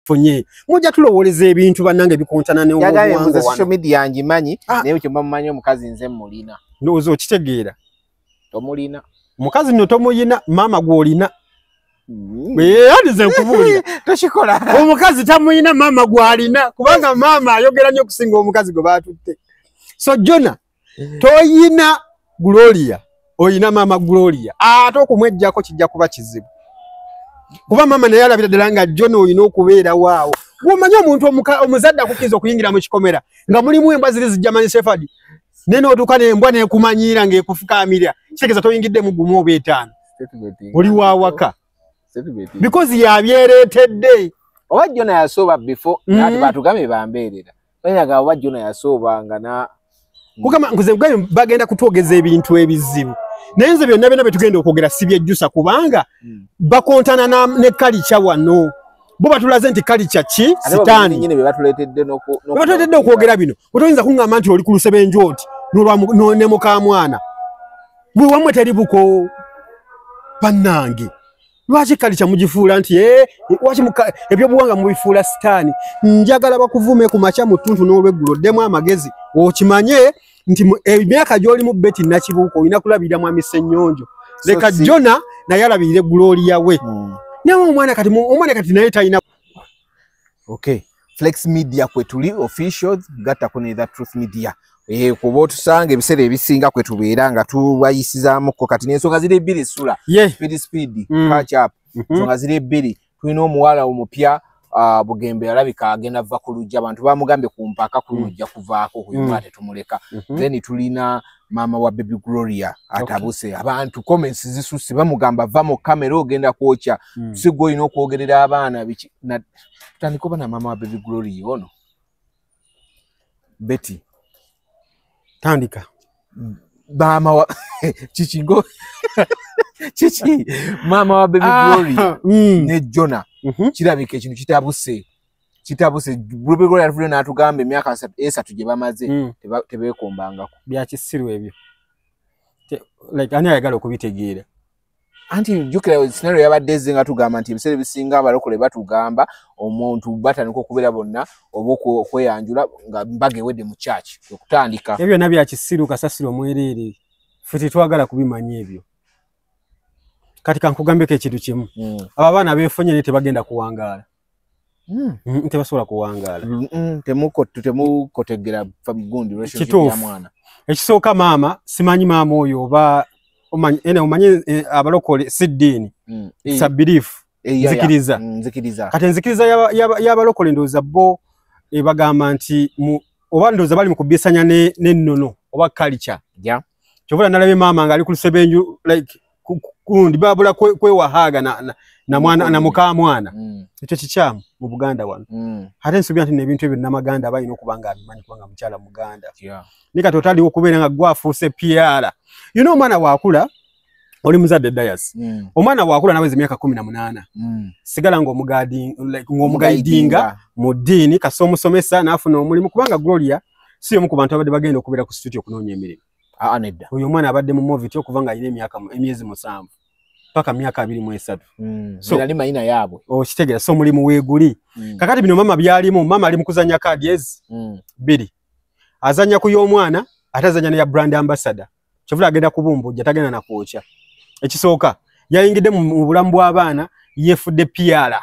fonye mujja tulowoleza ebintu bannange bikontana ne obuwango social media njimanyi naye kyo bamumanyi omukazi nze mulina ndozo kitegeera tomulina omukazi no tomuyina mama gwolina Yadize nkubulira toshikola omukazi tamuyina mama gwalina kubanga mama ayogera nnyo kusinga omukazi gwe batutte so Jona toyina Gloria oyina mama Gloria ate okumwejjako kijja kuba kizibu kuba mama naye alabira ddala nga Jona oyina okubeera waawo gwomanyi omuntu omuzadde akukkiriza okuyingira mu kikomera nga mulimu embwa ziri zijjamani Shepherd nene otuuka n'embwa neekumanyiira ng'ekufukaamirira kitegeeza toyingiddemu gumu oba etaano oli waawaka because yabyereetedde oba Jona yasooba before naati batugambe bambeerera bayaga oba Jona yasoobanga na kugamba nkuze bagenda kutwogeza ebintu ebizibu naye nze byonna byonna betugenda okwogera si byejjusa kubanga bakontana ne kalicha wano bo batulaze nti kalicha ki sitaani nyine bebatuleetedde okwogera bino otoyinza kuŋŋamba nti oli ku lusebenju oti ne mukamwana bwe wamwe teri buko bannange lwaki kalicha mugifuula nti waki ebyobuwanga mubifuula sitaani njagala bakuvume ku makya mu ttuntu n'olweggulo ddemu amagezi okimanye nti emyaka gy'oli mu beti nakibuuka olina kulabirira mwami Ssennyonjo leka Jona naye alabirire Gloria we naye omwana kati naye talina okay Flex Media kwe tuli officials gattako ne The Truth Media kuba otusanga ebiseera ebisinga kwe tubeera nga tubayisizaamuko kati n'ensonga ziri ebbiri sula speed catch up ensonga ziri ebbiri tulina omuwala omupya Bugembe alabika agenda va ku lujja abantu bamugambye ku mpaka ku lujja kuvaako ku yumate tumuleka then tulina mama wa Baby Gloria atabuse abantu comments zisusi bamugamba va mu kamera ogenda kwokya sigo ino okwogerera abaana biki tutandikoba na mama wa Baby Gloria ono Betty tandika mama wa chichingo chichi mama wa Baby Gloria ne Jona kirabika ekintu kitabuse Baby Gloria alifuna n'atugambe emyaka 3 gye bamaze tebeekombangako byakisiru ebyo like ani ayagala okubitegeera anti jukira scenario yabadde zenga tugamba nti ebiseera bisinga abalokole batugamba omuntu batandika okubeera bonna oba okweyanjula nga mbaga ewedde mu church okutandika ebyo nabya kisiru kasasiro omwerere ffe twagala kubimanya ebyo kati kankugambeko ekintu kimu abo abaana beefonye ne tebagenda kuwangaala tebasobola kuwangaala temukotegera gundi relationship ya mwana ekisooka maama simanyi maama oyo oba omanyi abalokole siddiini sa belief nzikiriza kati enzikiriza y'abalokole ndowooza bo bagamba nti oba ndowooza bali mu kubisanya n'ennono oba culture kyovula nalabye maama ng'ali ku lusebenju like kundi babula kwewahaaga na mukamwana ekyo kikyamu mu Buganda wano ate nsobya nti n'ebintu ebyo namaganda balina okuba nga abimanyi kubanga mukyala Muganda ne kati otaliwo okubeera nga gwafuuse PR omwana waakula oli muzadde Dias omwana waakula naweza emyaka 18 sigala ng'omugaidinga mu ddiini kasi omusomesa n'afuna omulimu kubanga Gloria si omu ku bantu abadde bagenda okubeera ku studio okunoonya emirimu nedda oyo omwana abadde mu movie okuva nga alina emyezi 7 paka myaka 23 so ali mayina yaabwe okitegeera so mulimu weeguli kakati bino mama byalimu mama ali mu kuzanya cards biri azanya ku y'omwana atazanya ne ya brand ambassador kyovula agenda kubumbujja tagenda na kwokya ekisooka yayingidde mu bulamu bw'abaana yefudde PR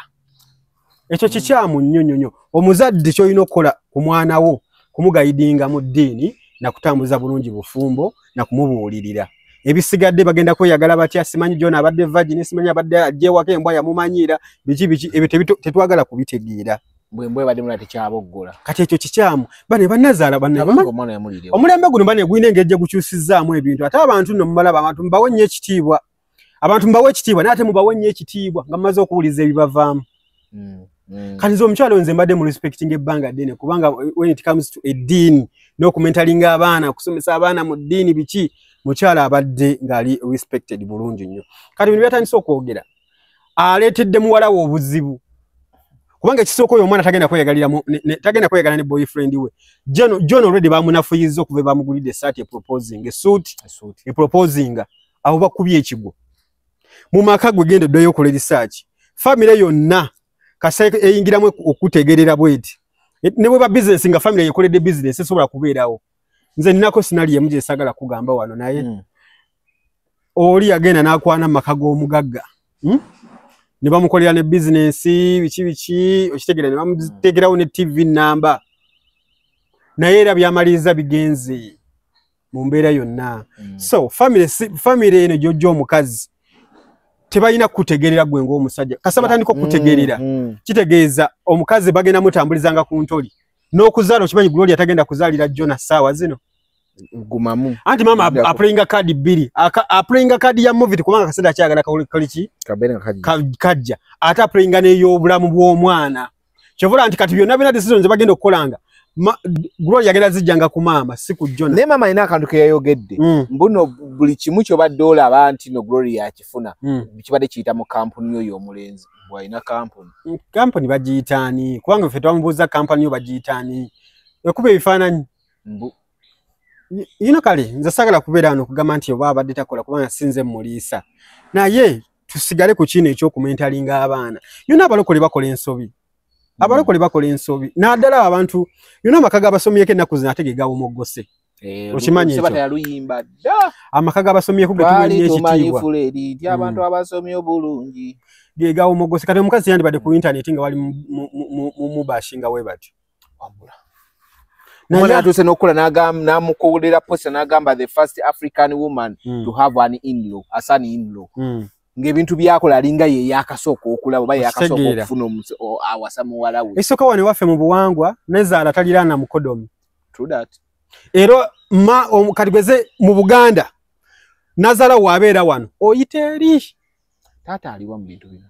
ekyo kikyamu nnyo omuzadde ky'olina okukola ku mwana wo kumugaidinga mu ddiini na kutambuza bulungi bufumbo na kumubuulirira ebisigadde bagenda kweyagala batya simanyi Jona abadde virgin simanyi abadde ajewako embwa yamumanyiira biki ebyo tetwagala kubitegeera mbwe badde mulate kyaboggola kati ekyo kikyamu bane bannazaala omwana yamulire omulembe guno bane gwine engejje gukyusizaamu ebintu ate abantu nno mubalaba abantu mbawe nnyo ekitiibwa abantu mbawe ekitiibwa naye ate mubawe nnyo ekitiibwa nga mumaze okuwuliza ebibavaamu kati nze omukyalo nze mbadde mu respecting ebbanga ddene kubanga when it comes to eddiini n'okumentalinga abaana okusomesa abaana mu ddiini biki mukyala abadde ng'ali respected bulungi nnyo kati bino byatandise okwogera aleetedde muwala we obuzibu kubanga ekisooka oyo omwana tagenda kweyagala ne boyfriend we John already bamunafuyizza okuva bamugulidde esaati eproposinga aho bakubye ekigwo mu maka gwe genda oddayo okola research family yonna kasa eyingiramu okutegerera bweti ne bwe ba business nga family yekoledde business esobola kubeerawo nze ninako sinali yemuje sagala kugamba wano naye oli agenda nakwana makago omugagga ne bamukolera ne business bichi okitegera ne bamutegerawo ne TV namba naye era byamaliza bigenze mu mbeera yonna so family eno jojo omukazi tebalina kutegerera gwe ng'omusajja kasaba tandiko kutegerera kitegeeza omukazi bagenda mutambulizanga ku ntoli n'okuzaala okimanyi Gloria tagenda kuzaalira Jona sawa zino gumamu anti mama aplayinga card biri aplayinga card ya movie kubanga kasenda kyagala kalichi kajja ate aplayinga n'ey'obulamu bw'omwana kyovula anti kati byonna bina decisions bagenda okukolanga Gloria yagenda zijjanga ku mama si ku Jona ne mama ina akantu ke yayogedde mbuno buli kimu kyo badde olaba anti no Gloria akifuna kibadde kiyita mu kampuni yo y'omulenzi bw'alina kampuni bagiyitaani kubanga ffe twamubuuza kampuni yo bagiyitaani ekuba ebifaananyi yino kale nze sagala kubeera wano okugamba nti oba abadde takola kubanga sinze muliisa naye tusigale ku kino ekyokumentalinga abaana yona abalokole bakola ensobi abalokole bakola ensobi naddala abantu yona amaka g'abasomyeko ennaku zino ate ge gawomogose okimanyi ekyo amaka g'abasomyeko ge tuwenye ekitiibwa abantu abasomye obulungi ge gawomogose kati omukazi yandibadde ku intaneti nga wali mu bashinga we batyo Mwana atuse nokola namukolera posta nagamba the first African woman to have an in-law, a son in-law. Ngebintu byakola alinga ye yakasoko okulabo ba yakasoko okufuna awasa muwala we. Esoka wane wafe mu buwangwa nezaala talirana mukodomi. True that. Ero katibeze mu Buganda nazala wabeera wano oyiteri tata aliwa mu bintu bino.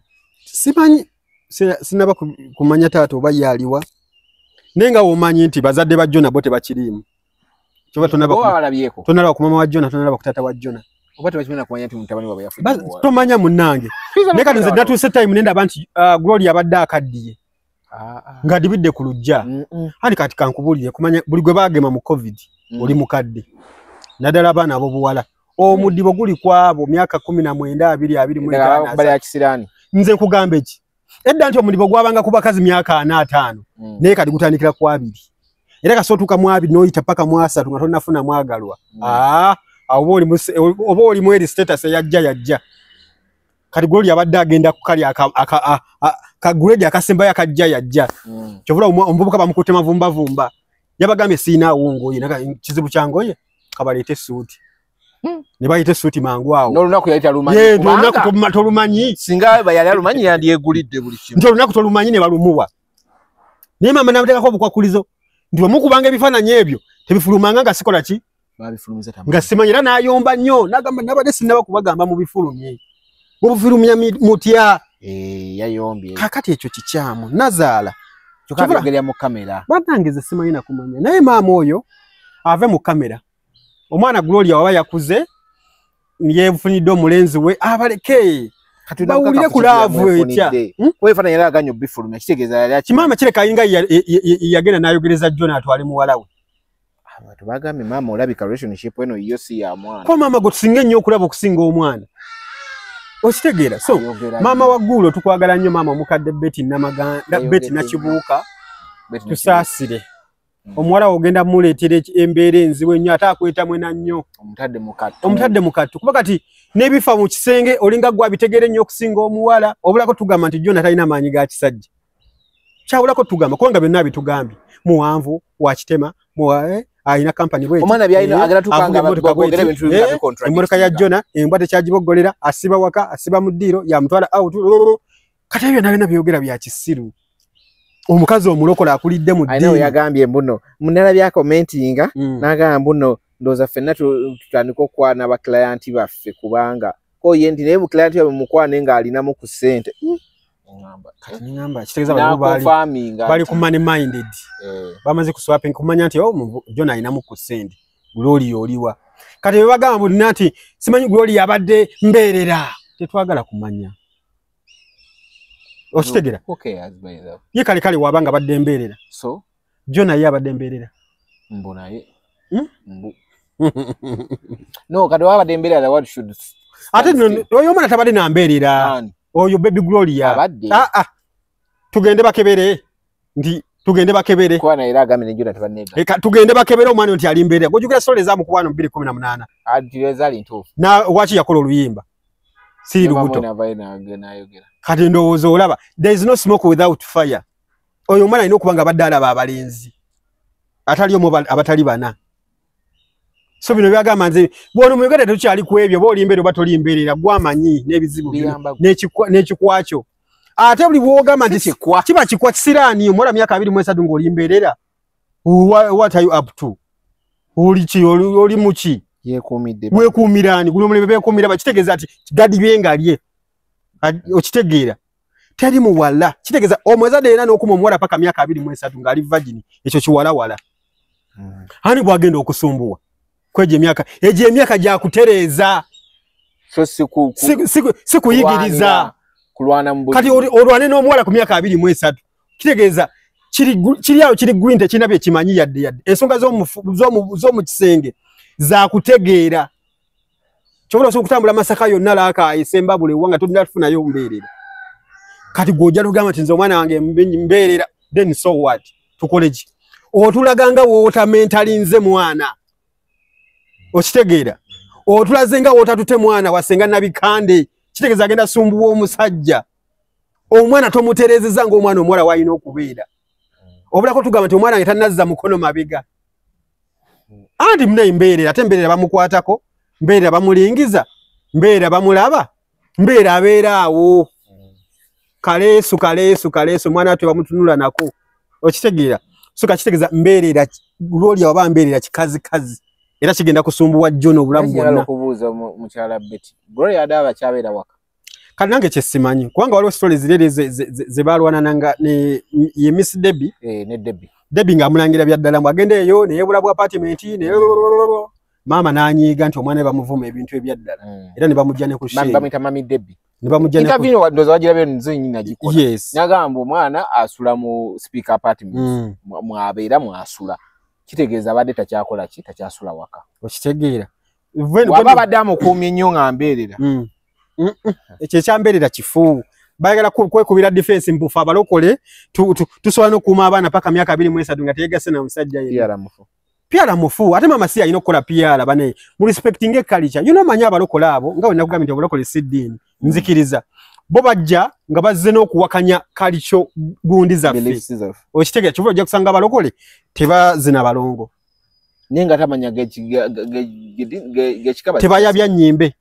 Simanyi sinaba kumanya tata oba yaliwa. Nenga omanyi nti bazadde ba Jona bote bakirimu. Choba tonalaba ku mama wa Jona tonalaba ku tata wa Jona. Oba tebakimena kumanya nti mutabani wa Afrika. Tomanya munnange. Neka nze natuse time nenda banti Gloria abadde akaddiye. Nga dibidde ku lujja. Hani kati kankubulire kumanya buli gwe bagema mu COVID oli mukadde. Nadala bana abo buwala. Omudibo guli kwabo myaka 19 20 mu Uganda. Bali akisirani. Nze kugambe eki. Edda nti omudibo gwabanga kuba kazi myaka 4 naye kali gutandikira ku 2 era kasotuka mu 2 noyita paka mu 3 nga tonafuna mwagalwa oba oli mu status yajja kati Gloria abadde agenda ku kali ka grade akasemba yajja kyovula omuvubuka bamukute mavumba yabagambye sina wongo ye kizibu kyangoye kabalete suuti ne bayite suuti mangu awo no lunaku yayita lumanyi lunaku tolumanyi singa bayali lumanyi yandyegulidde buli kimu nti lunaku tolumanyi ne balumuwa naye mama namuteekako obukwakulizo nti bwemukubanga ebifaananyi ebyo tebifulumanga nga sikola ki nga simanyi era n'ayomba nnyo nagamba nabadde sinnaba kubagamba mu bifulumye mu bufulumya mutya yayombye kakati ekyo kikyamu nazaala kyokabyogerera mu kamera bannange ze simanyi na kumanya naye maama oyo ave mu kamera omwana Gloria waba yakuze yefunidde omulenzi we abaleke bawulire ku laavu etya wefana yali aganyo bifulumya kitegeeza yali kimama kireka yinga yagenda n'ayogereza Jona atwale muwala we abantu bagambye maama olabika relationship eno yo si ya mwana ko maama go tusinga nnyo okulaba okusinga omwana okitegeera so maama wa Gulo tukwagala nnyo maama omukadde Betty Namaganda Betty Nakibuuka tusaasire omuwala ogenda muleetera embeera enziwe nnyo ate akwetamu ena nnyo omutadde mukattu kuba kati n'ebifa mu kisenge olinga gwa bitegere nnyo okusinga omuwala obulako tugamba nti Jona talina maanyi ga kisajja kyabulako tugamba kubanga byonna bitugambye muwanvu wakitema ayina kampani bwe omwana byalina agala tukanga bagogera bintu bya contract emmotoka ya Jona embwa tekyagiboggolera asiba waka asiba mu ddiiro yamutwala out kati ebyo nabyo byogera bya kisiru omukazi omulokola akulidde mu ddiiro yagambye mbuno munala bya commentinga nagamba mbuno ndoza fenna tutandika okwana ba client baffe kubanga ko yendi naye bu client yabe mukwane nga alinamu ku sente ngamba kitegeeza bali ku money minded bamaze ku swapping kumanya nti Jona alinamu ku sente Gloria oliwa kati bebagamba bulina nti simanyi Gloria abadde mbeerera tetwagala kumanya okitegera ye kale wabanga badde mbeerera so Jona ye abadde mbeerera mbona ye no kati wabadde mbeerera what should ate oyo omwana tabadde na mbeerera oyo baby Gloria tugende bakebere ndi tugende bakebere kwa na iraga menejura tabanega tugende bakebere omwana nti ali mbere gojukira stories za mukubano 218 adizali ntufu na wachi yakola oluyimba si lubuto kati ndowooza olaba there is no smoke without fire oyo omwana alina okubanga baddala babalenzi atali omu abatali bana so bino byagamba nze bwono muyogera tukyali ku ebyo boli imbere oba toli imberera gwamanyi n'ebizibu n'ekikwacho ate buli bwogamba nti kiba kikwa kisiraani omwala myaka 23 ng'oli imberera what are you up to oli muki yekumidde wekumirani guno mulebe bekumira bakitegeeza ati gadi byengalye okitegeera tali mu wala kitegeeza omwezade era n'okuma omwala paka myaka 23 ngali virgin ekyo kiwala wala hani bwagenda okusumbuwa kweje emyaka gya kutereeza so sikuyigiriza kulwana mbuzi kati olwane n'omuwala ku myaka 23 kitegeeza kiri awo kiri green tekina bye kimanyi yadde ensonga z'omu kisenge za kutegeera kyobola okutambula Masaka yonna laaka esemba bule wanga tundafunayo mbeerera kati gojja lugamba nti nze omwana wange mbeerera then so what tukoleji otulaganga woota mentally nze mwana okitegeera otulazenga woota tute mwana wasenga nabikande kitegeeza agenda sumbuwa omusajja omwana tomuterezeza ng'omwana omuwala wayina okubeera obulako tugamba nti omwana tanazza mukono mabega andi mune mbeerera ate mbeerera bamukwatako mbeerera bamulingiza mbeerera bamulaba mbeerera abeera awo kaleesu mwana ate bamutunula nako okitegeera so kitegeeza mbeerera Gloria waba mbeerera kikazi era kigenda kusumbuwa John obulamu bwonna okubuuza mukyala Betty Gloria adaba kyabeera waka kati nange kyesimanyi kubanga waliwo stories zirere ze balwana nanga ne ye Miss Debbie ne Debbie ng'amulangira byaddala agenda eyo neyebula bwa apartment ne mama nanyiga nti omwana bamuvuma ebintu ebyaddala era ne bamujja ne ku shame bamita mami Debbie ne bamujja ne interview ndoza wagira byo nze nyina gikola yes nagamba omwana asula mu speaker apartment mwabeera mwasula kitegeeza abadde takyakola ki takyasula waka okitegeera waba badamu kumye nnyo ngambeerera ekyo kyambeerera kifu bayagala kwekubira defense mbufu abalokole tusobola n'okuuma abaana paka myaka 23 nga tegase na musajja ye piara mufu ate mama si alina okukola piara bane mu respecting culture you know manya abalokole abo nga wena kugambye abalokole sidini nzikiriza bo bajja nga bazze n'okuwakanya kalicho gundi zaffe okitegeera kivuga ojja kusanga abalokole tebazina balongo nenga tamanya gechikaba tebayabya nnyimbe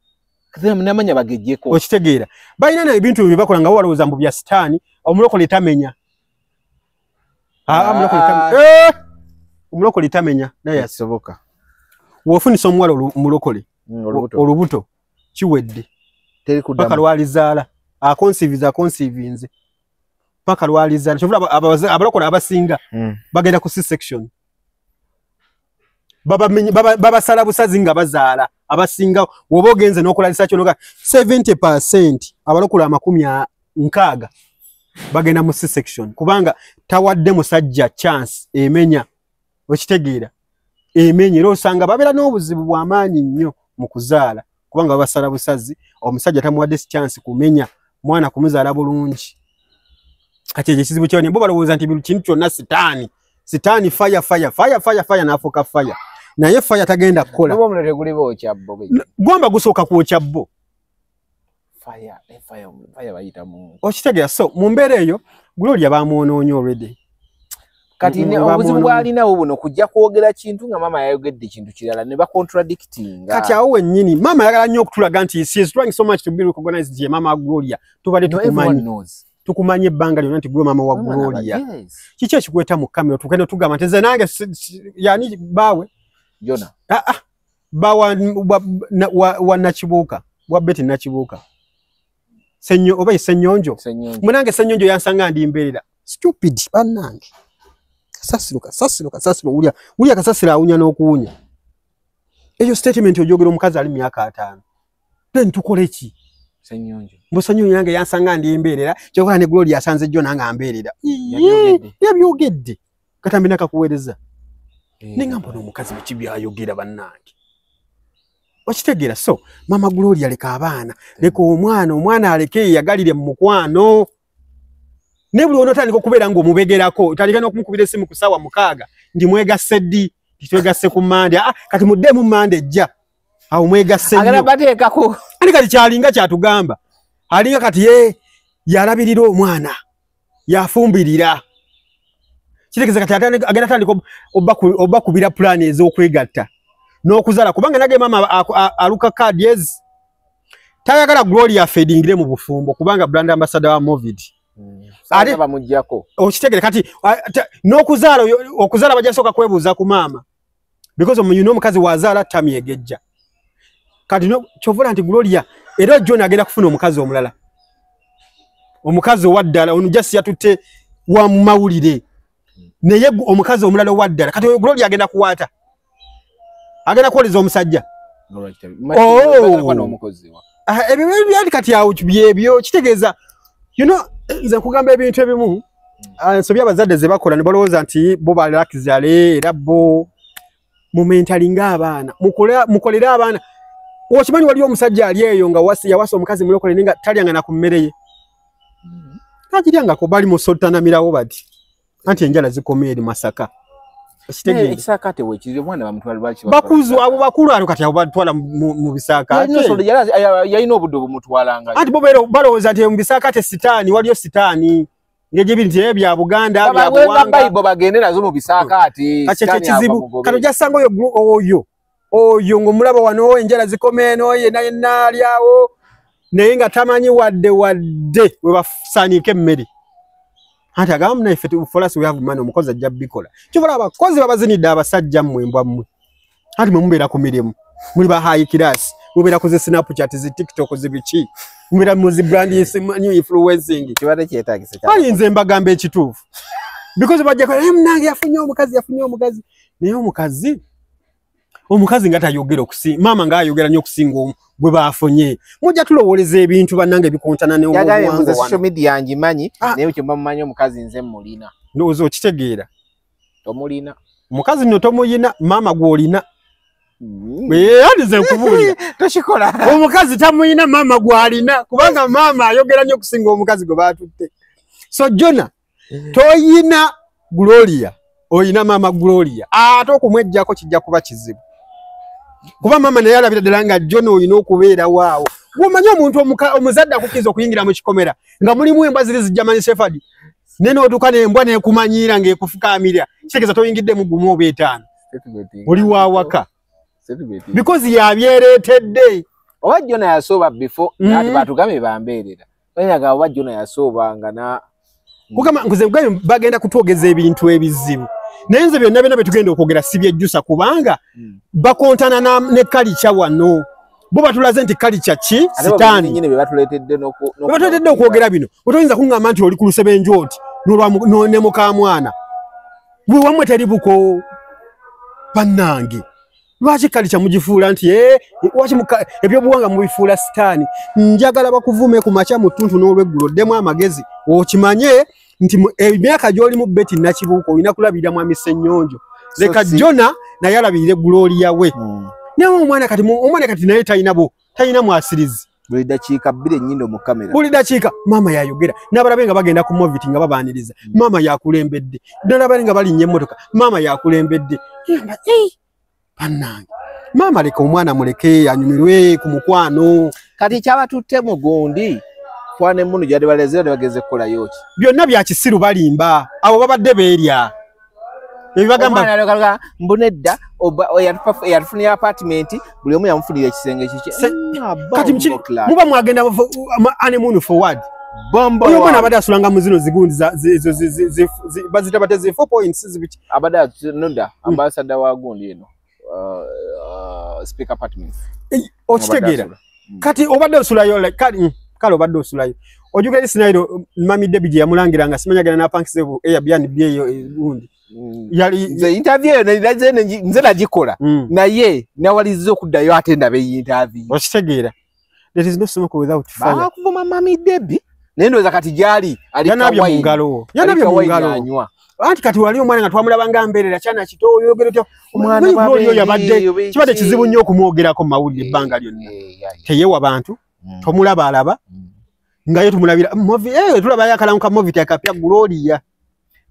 namanya bagejjeko okitegeera balina n'ebintu bye bakola nga walowooza mbu bya sitaani omulokole tamenya omulokole tamenya naye asoboka woofunisa omuwala omulokole olubuto kiwedde paka lwalizaala akonsiivinze paka lwalizaala kyovula abalokole abasinga bagenda ku C-section babasala busazi nga bazaala abasinga woba ogenze n'okola research onoga 70% abalokole 60 bagenda mu C-section kubanga tawadde musajja chance emenya okitegeera emenya era osanga babeera n'obuzibu bw'amaanyi nnyo mu kuzaala kubanga babasala busazi omusajja tamuwadde chance kumenya mwana kumuzaala bulungi kati ekyo kizibu kyone bo balowooza nti kintu kyonna sitaani fire n'afuuka fire naye fire tagenda kukola bo mulete gulibo okyabbo gwamba gusooka kwokya bbo fire bayita mu okitegeera so mu mbeera eyo Gloria bamwonoonye already kati obuzibu bwalinawo buno kujja kwogera kintu nga mama yayogedde kintu kirala ne ba contradicting kati awo wennyini mama yagala nnyo okutulaga nti she is trying so much to be recognized ye mama Gloria tubadde tukumanye ebbanga lyonna nti gwe mama wa Gloria kiki ekikweta mu kamera tukende tugamba nti nze nange yani bawe Jona bawa wa Nakibuuka wa Betty Nakibuuka senyo oba senyonjo munange senyonjo yansanga ndi mbeerera stupid banange sasiruka ulya kasasira awunya n'okuwunya eyo statement ojogera omukazi ali myaka 5 then tukole ki senyonjo mbusanyo yange yansanga ndi mbeerera kyokola ne Gloria asanze Jona nga mbeerera yabyogedde katambi nakakuweereza ningambo n'omukazi mukibi ayogera bannange okitegeera so mama Gloria leka abaana leka omwana aleke yagalire mu mukwano ne buli onotandika okubeera ng'omubegerako otandika n'okumukubira essimu ku ssaawa 6 ndi mwegasse ddi titwegasse ku Mande kati muddemu Mande ejja awo mwegasse agala bateekako ani kati kyalinga kyatugamba alinga kati yalabirira omwana yafumbirira kitegeza kati agenda tandika obakubira plan ez'okwegatta n'okuzala kubanga nage mama aluka cards tayagala Gloria fadingire mu bufumbo kubanga brand ambassador wa Movid ate bamujjako okitegere kati okuzala bajasoka kwebuuza ku mama because omukazi wazaala tamyegejja kati kyovula nti Gloria era John agenda kufuna omukazi omulala omukazi owaddala ono just yatutte wa mawulire naye omukazi omulala owaddala kati Gloria agenda kuwaata agenda kuwoleza omusajja ebyo kati awo byebyo kitegeeza nze kugamba ebintu ebimu nsobya abazadde ze bakola ne balowooza nti bo balakizale era bo mumentali ng'abaana mukolere abaana okimanyi waliyo omusajja ali eyo nga yawasa omukazi mulokole ninga talyangana ku mmere ye tagiryangako bali musotanamirawo bati anti enjala zikoma eri Masaka bakuzu abo bakulu alo kati abo batwala mu bisaaka yalina obudde obumutwalanga anti bo balowooza nti mu bisaaka te sitaani waliyo sitaani ng'ebintu nti bya Buganda bya Buwanga Bayibuli bagende nazo mu bisaaka ati kizibu kati ojasanga oyo ng'omulaba wano enjala zikoma eno naye naalyawo naye nga tamanyi wadde we basaaniika emmere anti agamba naife for us we have money omukozi ajja bikola kyobola abakozi babazinidde abasajja mmwe embwa mmwe anti mwe mubeera ku mirimu muli ba high class mubeera ku zi Snapchat zi TikTok zi biki mubeera mu zi brand new influencing kibadde kyetaagisa ali nze mbagamba ekituufu because bajja ko mnange yafunye omukazi naye omukazi nga tayogera okusinga mama nga ayogera nnyo okusinga gwe baafunye mujja tulowooleza ebintu bannange bikontana ne social media ngimanyi naye kyo bamumanyi omukazi nze mulina ndowooza okitegeera tomulina omukazi nno tomuyina mama gw'olina nze nkubuulira tokikola omukazi tamuyina mama gw'alina kubanga mama ayogera nnyo okusinga omukazi gwe baatutte so Jona toyina Gloria oyina mama Gloria ate okumwejjako kijja kuba kizibu kuba mama naye alabira ddala nga Jona oyina okubeera waawo gwomanyi omuntu omuzadde akukkiriza okuyingira mu kikomera nga mulimu embwa ziri zijja German Shepherd nene otuuka n'embwa neekumanyiira ng'ekufukaamirira kitegeeza toyingiddemu gumu oba 5 oli waawaka because yabyereetedde oba Jona yasooba before ati batugambe bambeerera oba oba Jona yasoobanga na kugamba nkuze bagenda kutwogeza ebintu ebizibu naye nze byonna bye tugenda okwogera si byejjusa kubanga bakontana ne kalica wano bo batulaze nti kalica ki sitaani nyine batuleetedde okwogera bino otoyinza kuŋŋamba nti oli ku lusebenju oti ne mukamwana bwe wamwe teri buko bannange lwaki kalica mugifuula nti waki ebyobuwanga mubifuula sitaani njagala bakuvume ku makya mu ttuntu n'olweggulo oddemu amagezi okimanye nti emyaka gy'oli mu beti nakibuuka olina kulabirira mwami Ssennyonjo leka Jona naye alabirire Gloria we naye omwana kati naye talina mwasirizi buli dakiika 2 ennyindo mu kamera buli dakiika maama yayogera n'abalabe nga bagenda ku moviti nga babaaniriza maama yakulembedde n'abalabe nga balinnya emmotoka maama yakulembedde bannange maama leka omwana muleke anyumirwe ku mukwano kati kyabatutte mu gundi kwane munu gyali balezera ne bageze kukola yoki byonna bya kisiru balimba abo babadde beerya ebibagamba mbunedda yatufunira apartment buli omu yamufunira ekisenge kiki kati muba mwagenda honeymoon forward oyo mwana abadde asulanga mu zino zigundi bazita bate zi 4 points zibiki abadde nonda ambassador wa gundi eno speaker apartments okitegeera kati obadde osulayo kale obadde osulayo ojugera isinairo mami Debbie gye yamulangiranga simanyagana n'apankise Airbnb eyo gundi yali nze interview eyo nze nagikola naye nawaliziza okuddayo ate ndabe interview okitegeera there is no smoke without fire bakuvuma mami Debbie naye ndowooza kati gyali yanabye mu ngalo anti kati wali omwana nga twamulabanga mbeerera kyana kito oyogera otya omwana oyo yabadde kibadde kizibu nnyo okumwogerako mu mawulire ebbanga lyonna teyeewa bantu tomulaba alaba ngayo tumulabira movie tulaba yakalamuka movie takapya Gloria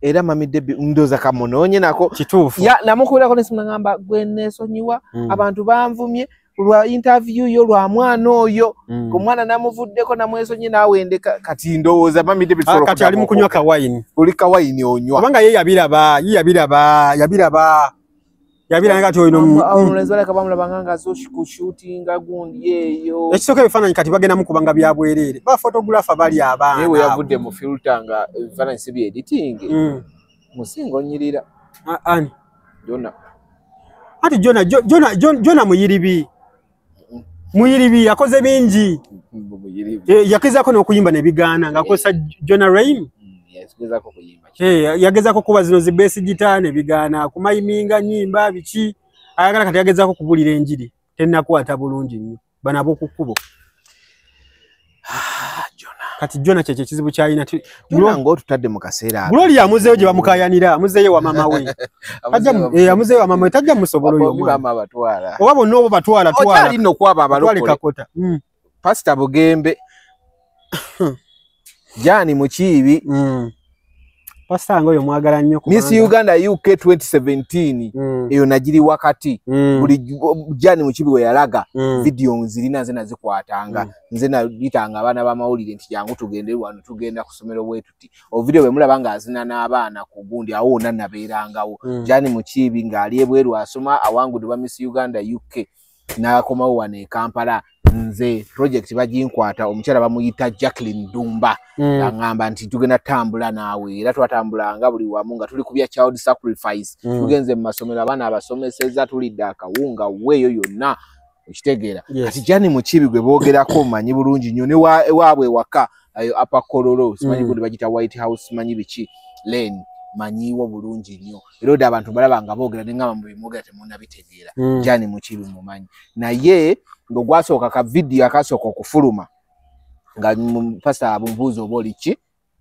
era Mami Debbie ndoza kamononye nako kitufu ya namukulira ko nesima ngamba gwenesonyiwa abantu banvumye lwa interview yo lwa mwana oyo ku mwana namuvuddeko namwesonye nawende kati ndowooza Mami Debbie solo kati ali mukunywa ka wine uli ka wine onywa kubanga ye yabira ngati oyo omulenzi kabamula banganga zo shootinga gundi yeyo ekisoka ebifaananyi kati bagenda mukubanga byabwerere ba photographer bali abaana yewe yavudde mu filter nga ebifaananyi si editing musingo nyirira ani Jona ati Jona muyiribi yakoze bingi yakizako n'okuyimba nebigaana ng'akozesa Jona Rain yazako kuyimba yagezako kuba zino zibesi gitane bigaana kumayiminga nyimba biki ayagala kati yagezako kubulira enjiri tennakwata bulungi nnyo bana bokukubo kati Jona cheche kizibu kyalina Jona ngo tutadde mu kaseera Gloria amuzeyo gye bamukayanira amuzeyo wa mama we amuzeyo wa mama we tajja musobolo yo mama batwala oba bonna obo batwala twali no kwaba abalokole Pastor Bugembe Jani Mukiibi Pastor ngoyo mwagala nnyo ku Miss Uganda UK 2017 eyo najiri wakati buli Jani Mukiibi we yalaga video zirina zena zikwatanga nzena bitanga abana ba mawulire nti jangu tugende wano tugenda kusomero bwetuti o video we mulabanga azina n'abaana ku gundi awo nabeerangawo Jani Mukiibi ngali ebweru asoma awangu dwa Miss Uganda UK na komawo wane Kampala nze project bajinkwata omukyala bamuyita Jacqueline Dumba ngamba nti tugenda tambula nawe era twatambulanga buli wamu nga tuli kubya child sacrifice tugenze mu masomero abana abasomeseza tulidde akawunga weyo yonna okitegeera kati Jani Mukiibi gwe boogerako manyi bulungi nnyo ne waabwe waka ayo Upper Kololo simanyi gundi bagita White House manyi biki Lane manyiwo bulungi nnyo era abantu balabanga boogera nengamba mu bimogera temuna bitegeera Jani Mukiibi mumanyi naye ngo gwasooka ka video akasooka okufuluma nga Pastor abumbuzo oboliki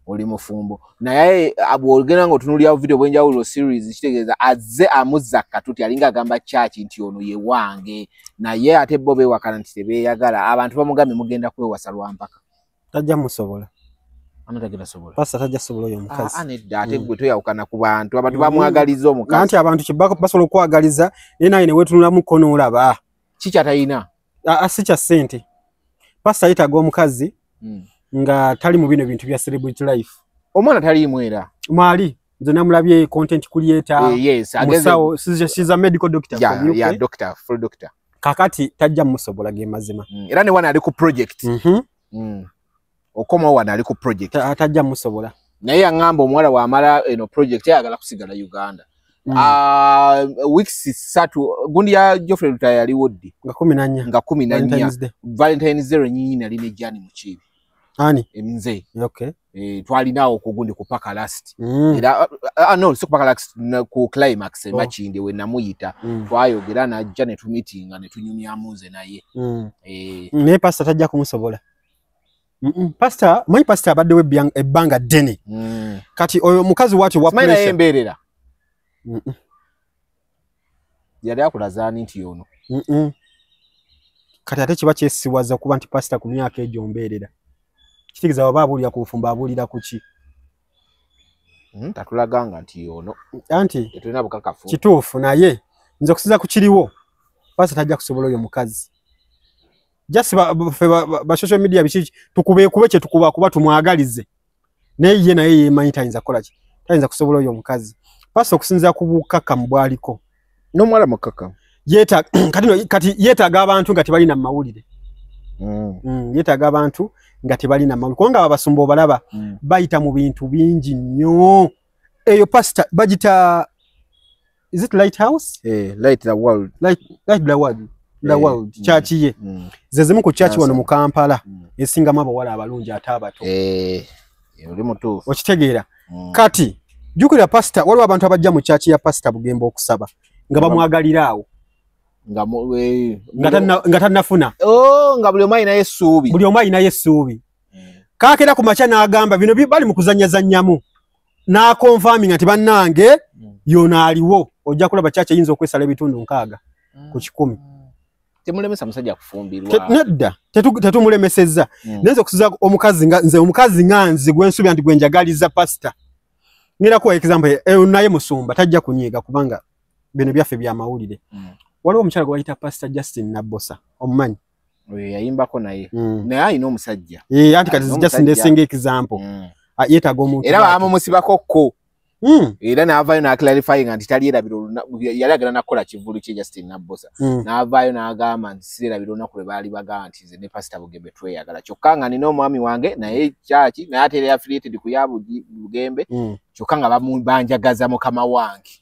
oli mufumbo naye abwogera ngo tunulia video bwenjawulo series kitegeeza azze amuzza katuti alinga agamba church nti ono ye wange naye ate bobe wakana nti tebeyagala abantu bamugambe mugenda kwewasa lwampaka tajja musobola anatagenda sobola Pastor tajja sobola oyo mukazi anedda ate gwe toyawukana ku bantu abantu bamwagaliza omukazi anti abantu kibako basobola okwagaliza naye wetunula mukono olaba kicha tayina asicha sente Pastor yitaga omukazi nga tali mu bino bintu bya celebrity life omwana tali mwera mwali nze namulabye content creator yes musawo she's a medical doctor yeah doctor full doctor kakati tajja musobola ge mazima era ne wana ali ku project okoma wana ali ku project tajja musobola naye angamba omwala wa amala eno project yagala kusigala Uganda weeks satu gundi ya Geoffrey Lutaya yali wodi nga 14 Valentine's Day nyinyi nali ne Jani Mukiibi ani nze okay twalinawo ku gundi kupaka last era no so kupaka last ku climax machinde we namuyita twayogera na Jane tu meeting ne tunyumya muze naye ne Pastor tajja kumusobola Pastor my Pastor abadde we ebbanga dene kati oyo mukazi wati wa pressure maina emberera yali akulazani nti yono kati ate kiba kyesiwaza kuba nti Pastor ku myaka egyo mbeerera kitigiza baba abulira ku bufumba abulira kuki tatulaganga nti yono anti tetulina bukakafu kituufu naye nze okusiza ku kiriwo Pastor tajja kusobola oyo mukazi just ba social media biki kube kye tukuba kuba tumwagalize naye yemanyi tayinza kola ki tayinza kusobola oyo mukazi Pastor okusinza ku bukaka mbwaliko n'omwala mukaka kati yeetaaga abantu nga tebali na mawulire yeetaaga abantu nga tebali na mawulire kubanga abasumba obalaba bayita mu bintu bingi nnyo eyo Pastor bagita is it Lighthouse light the world the world church ye zezimu ku church wano mu Kampala esingamu abawala abalungi ate abato oli mutuufu okitegeera kati jukira Pastor waliwo abantu abajja mu church ya Pastor Bugembe okusaba nga bamwagalira awo nga tannafuna nga buli omu alina essuubi kaakera ku makya n'agamba bino bali mu kuzanyazannyamu n'akonfirming nti bannange yono aliwo ojja kulaba church eyinza okwesala ebitundu 6 ku 100 temulemesa musajja kufumbirwa nedda tetumulemeseza nenze okusiza omukazi nganzi gwensubya nti gwenjagaliza pastor ngira ko example naye musumba tajja kunyiga kubanga bino byaffe bya mawulire waliwo omukyala gwayita pastor Justin Nabosa omumanyi yayimbako naye naye ayina omusajja anti kati Justin ndesinga example yetaga omuntu era bamusibako ko era n'avaayo n'aclarifying nti talierabira yali agenda nakola kivulu kye Justin Nabosa n'avaayo n'agamba nti sirabira olunaku lwe baali bagamba nti nze ne pastor Bugembe tweyagala kyokka nga nina omwami wange naye kyaki naye ate yali affiliated ku ya Bugembe kyokka nga banjagaza mukama wange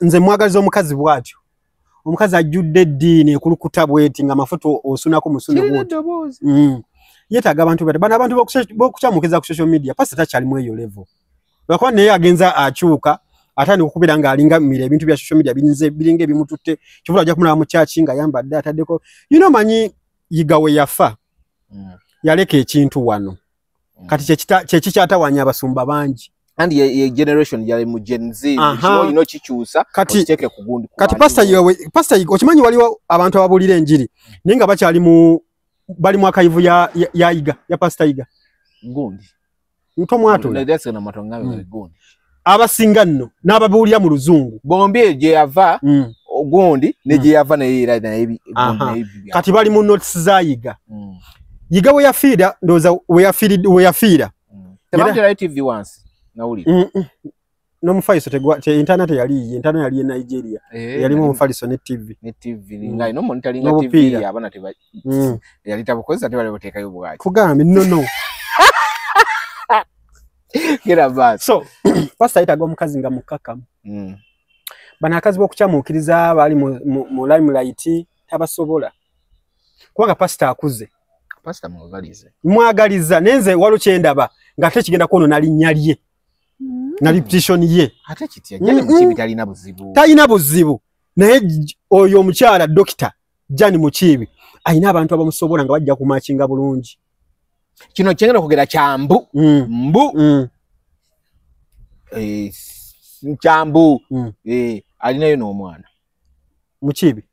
nze mwagaliza omukazi bwatyo omukazi ajjudde eddiini ekulukuta bweti nga amafuto osunako musune bwoti yetaaga abantu bano abantu b'okukyamukiza ku social media pastor takyalimu eyo level lwakuba naye agenza akyuka atandika okukubira ng'alingamira ebintu bya social media biringa ebimututte kivula ajja kumulaba mu kyaki nga yambadde ataddeko manyi yigawe yafa yaleka ekintu wano kati kyekikyatawanya abasumba bangi and ye generation yali mu Gen Z kikyusa okiteke ku gundi kati pastor okimanyi waliwo abantu ababulira enjiri naye nga bakyali bali mu akayivu ya Iga ya pastor Iga gundi ntomwato abasinga nno n'ababuulira mu luzungu bombi gye yava ogundi ne gye yava naye kati bali mu notes za Iga Iga we yafiira ndoza we yafiira tebagera TV once nauli no mufaiso internet yali Nigeria yali mu mufaliso ne TV ngai no monitoringa TV abana teba yali tabukoza tebale botekayo bwaki kugambe no kira basi so pastor itaga omukazi nga mukakamu bana akazi b'okukyamuukiriza bali mu limelight tabasobola kubanga pastor akuze pastor mwagaliza nenze walukyendaba nga tekigenda kono nalinnya lye na repetition ye ate kitya jani mukibi talina buzibu naye oyo omukyala doctor Jani Mukibi ayina abantu abamusobola nga bajja kumakinga bulungi kino kyengera kugera kyambu kyambu alinayo n'omwana Mukibi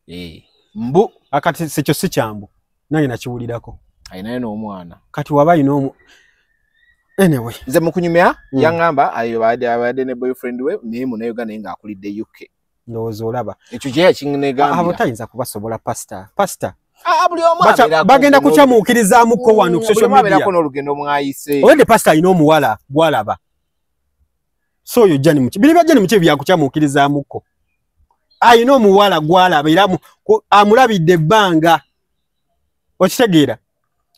mbu akati sekyo si kyambu nange nakiwulirako alinayo n'omwana kati wabayi anyway nze mukunyumya yangamba ayo baade ne boyfriend we naye munayoga naye nga akulidde UK ndowooza olaba ekyo kye yakinegambira abo tayinza kubasobola pastor buli omu bagenda kukyamuukirizaamuko wano ku social media n'olugendo mwayise owedde pastor alina omuwala gwalaba so oyo Jani Mukibi biri bya Jani Mukibi byakukyamuukirizaamuko ayina omuwala gwalaba era amulabidde ebbanga okitegeera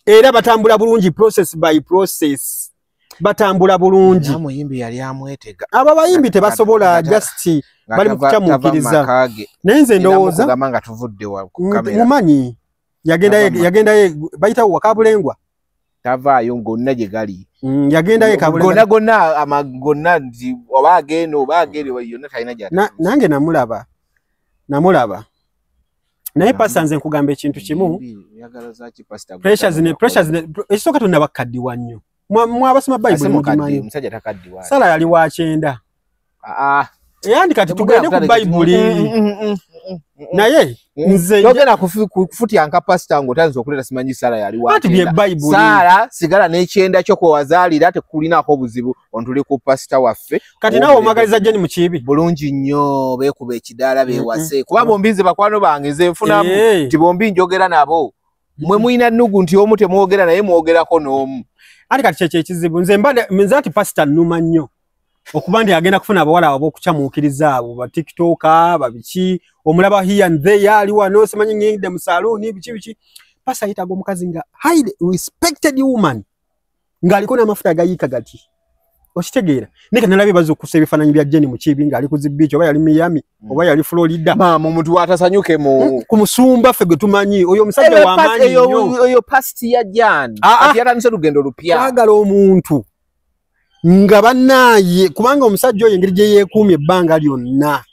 era batambula bulungi process by process batambula bulungi amuyimbi yali amwetega ababayimbi tebasobola just bali mukukyamuukiriza nenze ndowooza kugamba tuvudde wa kamera mumanyi yagenda ye bayita wakabulengwa tavaayo ngonna gye gali yagenda ye kabulengwa gonna amagonna nti oba agenda yonna talina gyati nange namulaba naye pastor nze nkugamba ekintu kimu pressures ekisooka tonna bakaddiwa nnyo mwabasoma Bible mugimanyi Sala yali wa 9 yandi kati tugende ku Bible naye nze yogera kufutya nka pastor ngo tanzo okuleta simanyi Sala yali wa 9 Sala sigala n'ekyenda kyo ko wazalira tekulinako buzibu ontuli ku pastor waffe kati nawo omagaliza Jani Mukibi bulungi nnyo beekuba ekidala bewase kuba bombinze bakwano bange nze nfunamu ti bombi njogera nabo mwe muina nugu nti omu temwogera naye mwogerako n'omu ati kati kyekizibu nze ati pastor nnuma nnyo okuba ndi agenda kufuna abawala ab'okukyamuukiriza abo ba TikToker babiki omulaba here and there ali wano simanyi ngende mu saloni biki pastor ayitaga omukazi nga highly respected woman ng'aliko n'amafuta agayiika gati okitegeera neka nalabye bazukusa ebifaananyi bya Jani Mukibi ng'ali ku zibiici oba yali Miami oba yali Florida maama omuntu atasanyuke ku musumba ffe gwe tumanyi oyo omusajja w'amaanyi nnyo oyo pasti ya Jani ati yatandise lugendo lupya twagala omuntu nga bannaaye kubanga omusajja oyo engeri gye yeekuumye ebbanga lyonna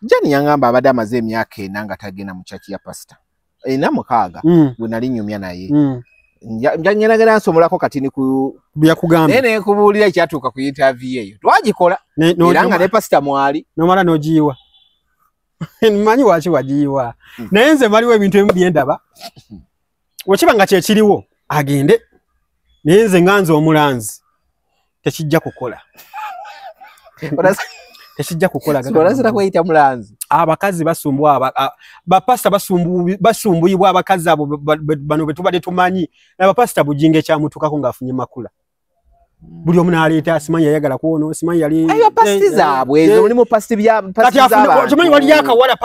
Jani yangamba abadde amaze emyaka 4 nga tagenda mu kyaki ya pasta 6 bwe nali nnyumya naye njanyenagera nsomolako katini ku byakugamba nene kubuulira ekyatuuka ku interview eyo twagikola era nga ne pasta mwali nomala n'ogiyiwa Mmanyi wachi wajiwa. Naye nze maliwo ebintu ebimu bye ndaba. Wekiba nga kye kiriwo agende. Naye nze nganze omulanzi. Tekijja kukola. Tekijja kukola. Solasira kweyita mulanzi. Abakazi basumbwa bapasta basumbuyibwa abakazi abo bano betubadde tumanyi. Abapasta bujinge kya mutukako ngaafunye makula. Buli omu n'aleeta simanyi yayagala kuwono simanyi yali ayo pasti zaabwe ezo mulimu pasti bya pasti zaabwe kimanyi wali yakawala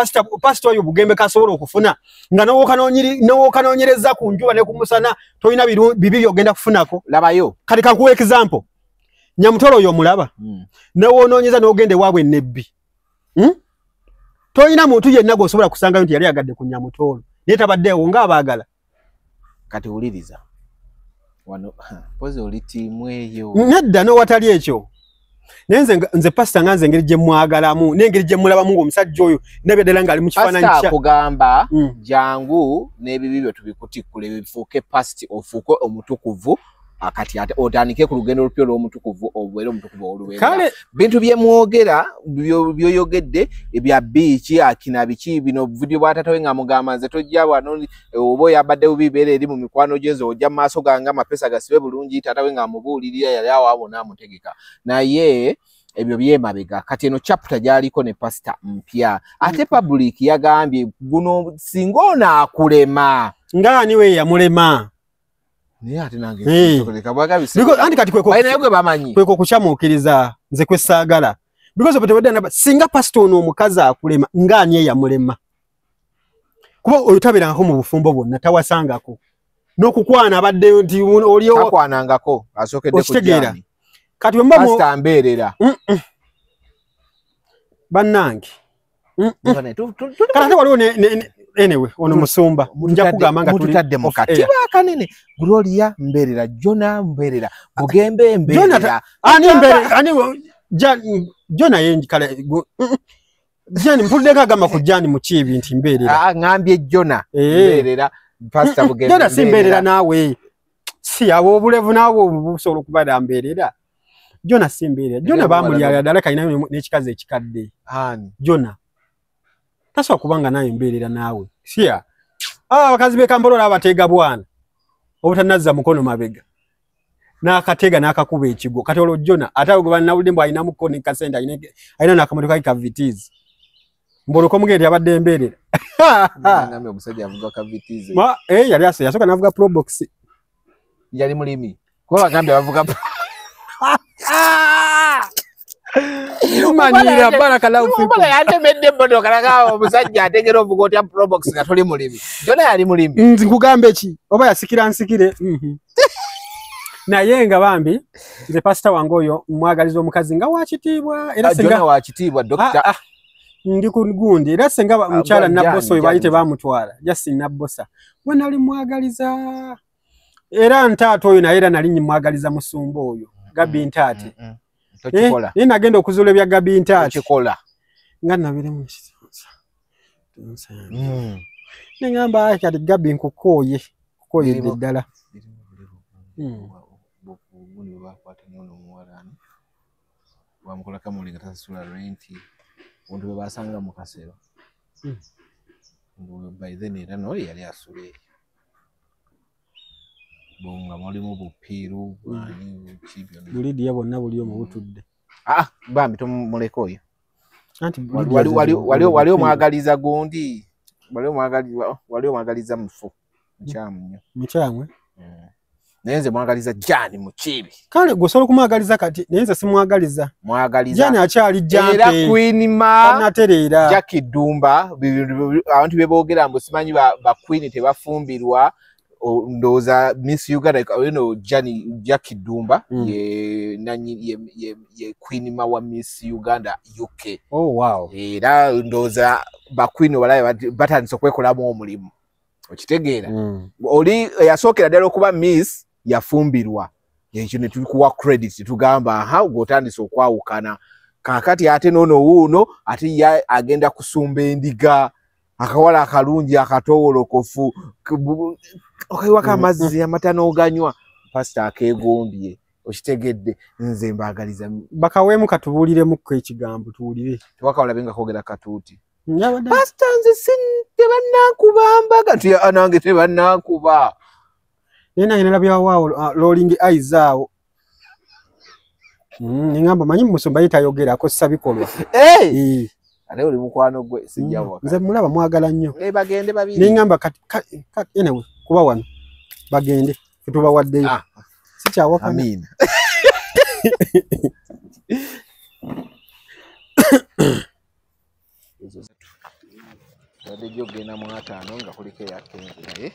pasta oyo bugembe kasobola okufuna nga n'owookanoonyereza ku njuba ne ku musana tolina bibiri ogenda kufunako labayo kati kankuwa example Nyamutolo oyo mulaba n'owoonoonyeza n'ogenda ewaabwe nebbi tolina muntu yenna gw'osobola kusangayo nti yali agadde ku Nyamutolo naye tabaddeewo ng'abaagala kati wuliriza wano poze olitimu eyo nedda no watali ekyo nze pasta nganze engeri gye mwagalamu n'engeri gye mulabamu ng'omusajja oyo nebedera nga ali mu kifaananyi kya kugamba jangu n'ebibibyo tubikutikkule bifuuke pasti ofuuke omutukuvu akati ate otandike ku lugendo lupyo lw'omutukuvu obwere omutukuvu olubeera bintu bye mwogera byoyogedde ebya biiki akina biki bino video bwatatawe nga mugamba nze tojja wano obo yabadde ubibeere eri mu mikwano gyenzo ojja mu maaso gange amapesa gasibe bulungi tatawe nga mubuulirira yali awo abona amutegeka naye ebyo byemabega kati eno chapter gyaliko ne pasta mpya ate public yagambye guno singa onaakulema ngaani we yamulema Niye ati nange tukoleka bwagabise because andi kati kweko kuchamuukiriza nze kwesagala because obutebedde singa pastor ono omukazi akulema ngaani ye yamulema kuba oyotabirangako mu bufumbo bwonna tawasangako n'okukwana abadde nti oliyo takwanangako asookedde kujjani kati wemba pastor mbeerera bannange kati waliwo anyway ono musumba nja kugamba nga tutadde mu katiba kanene Gloria mberera Jona mberera Bugembe mberera ani mberera ani Jona yenji kale Jani mpulide kagamba ku Jani muchibi nti mberera ngambye Jona mberera pastor Bugembe Jona si mberera nawe si abo obulevu nawo busolo kubada mberera Jona si mberera Jona bamuli yadalaka ina n'ekikaze ekikadde ani Jona Taswa kubanga naye mberera nawe. Siya. Bakazi be Kambolola abatega bwana. Obutanazza mukono mabega. N'akatega n'akakuba ekigo. Kati olwo Jona atawe gwa na ulimbo alina mukono kasenda alina nakamotoka kavitizi. Mboloko mugende abadde mberera. Ngamye omusajja avuga kavitizi. Yali yasoka navuga probox. Yali mulimi. Kwa bagambye avuga Manira baraka la ufiku. Mbona yate medde bodo kalaga omusajja ategera ovuga otya probox nga toli mulimi. Jona yali mulimi. Nkugambe ki? Oba yasikira nsikire. Naye nga bambi nze pastor wange oyo mwagaliza omukazi nga wakitiibwa era senga Jona wakitiibwa doctor. Ndi ku gundi era senga mukyala Nabbosa oyo bayite bamutwala. Justin Nabbosa. Wena ali mwagaliza. Era ntaata oyo naye era nali nyimwagaliza musumba oyo. Gabi ntaate. Tochikola. Nagenda okuzula ebya Gabi ntaate. Tochikola. Nga nabire mu Nengamba kati Gabi nkukoye. Kukoye ddala. Buni bakwata nyono muwarani. Bamukola kamulinga tasula renti. Omuntu bwe basanga mu kasero. By then era no yali asule. Bonga mulimu bupiru bwani chibyo. Bulidi yabo na buli omu butudde. Bambi tomuleko oyo. Anti wali omwagaliza gundi. Wali omwagaliza mufu. Mchamu. Mchamwe. Nenze mwagaliza Jani muchibi. Kale gosobola kumwagaliza kati nenze simwagaliza. Mwagaliza. Jani akyali Jampe. Era Queen ma. Anaterera. Jackie Dumba abantu bebogera mbu simanyi ba Queen tebafumbirwa ndoza Miss Uganda Jackie Dumba ye Queen ma wa Miss Uganda UK. Oh wow. Era ndoza ba Queen walaye batandise okwekolamu omulimu. Okitegeera. Oli yasookera ddala okuba Miss yafumbirwa. Ekyo ne tulikuwa credit tugamba gotandise okwawukana. Kakati ate nono wuuno ate ya agenda kusumba endiga akawala akalungi akatowolokofu okayiwaka amazzi amatano oganywa pastor akegombye okitegedde nze mbagaliza bakaweemu katubuliremu ko ekigambo tuwulire tewakawala benga kogera katuuti Pastor nze tebanakuba kati anange tebanakuba. Nina inalabya wao rolling eyes awo. Ningamba manyi musomba yitayogera ko sabikolwa. Ale oli mukwano gwe sijjawo. Nze mulaba mwagala nnyo. Bagende babiri. Ningamba kati anyway kuba wano bagende tuba wadde. Sikyawaka. Amin. Wadde jogena mu 5 nga kuliko yakenge naye.